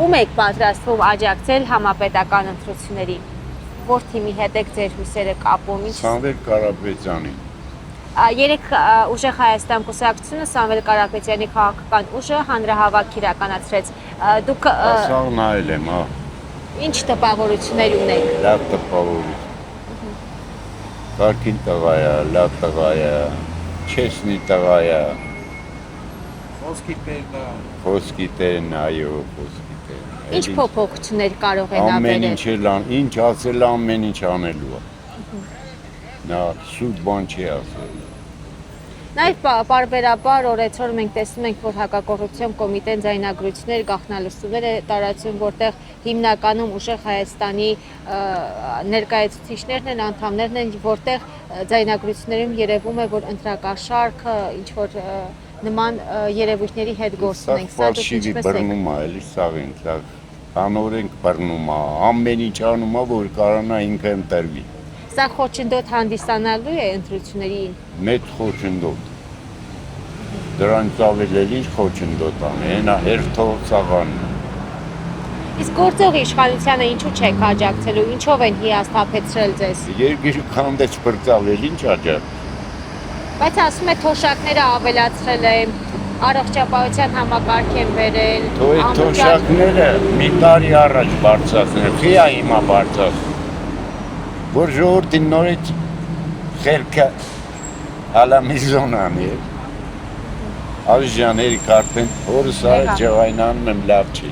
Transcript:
ում եք պատրաստվում աջակցել համապետական ընտրություններին։ Որ թիմի հետ եք ձեր հույսերը կապում։ Սամվել Կարապետյանի։ Երեք ուժեղ Հայաստան կուսակցությունը Սամվել Կարապետյանի քաղաքական ուժը հանրահավաք իրականացրեց։ Դուք Ասաղ նայել եմ, հա։ Ինչ տպավորություններ ունեք։ Լավ տպավորություն։ Կարգին տղա է, լավ տղա է, չեսնի տղա է։ Խոսքի տերն, այո, խոսքի տերն։ Ինչ փոփոխություններ կարող են ապրել։ Ինչ ասել ամեն ինչ անելու է։ Նա սուտ բան չի ասել։ Նաև պարբերաբար օրեցօր մենք տեսնում ենք, որ հակակոռուպցիոն կոմիտեն ձայնագրություններ, գաղտնալուստներ է տարածում, որտեղ հիմնականում ուժեղ Հայաստանի ներկայացուցիչներն են, անդամներն են, որտեղ ձայնագրություններում երևում է, որ ընտրակաշարքը ինչ-որ նման երևույթների հետ գործում ենք։ Սա ֆալշիվի բռնում է, էլի սաղին, սա անօրենք բռնում է, ամեն ինչ անում է, որ կարողանա ինքը ընտրվի։ Սա խոչընդոտ հանդիսանալու է ընտրություններին։ Մեծ խոչընդոտ։ Դրանից ավել ինչ խոչընդոտ անի, հենա հերթով ծաղանն է։ Իսկ գործող իշխանությանը ինչու չեք աջակցելու, ինչով են հիասթափեցրել ձեզ։ Երկիրը քանդեց բրծավել, ինչ աջակ։ Բայց ասում է թոշակները ավելացրել են, առողջապահության համակարգ են բերել։ Այդ թոշակները մի տարի առաջ բարձրացնել, խի է հիմա բարձրացնել։ Որ ժողովրդին նորից խելքը հալամիզոն անի։ Այս ժաների կարդեն, որս ջղայնանում եմ լավ չի։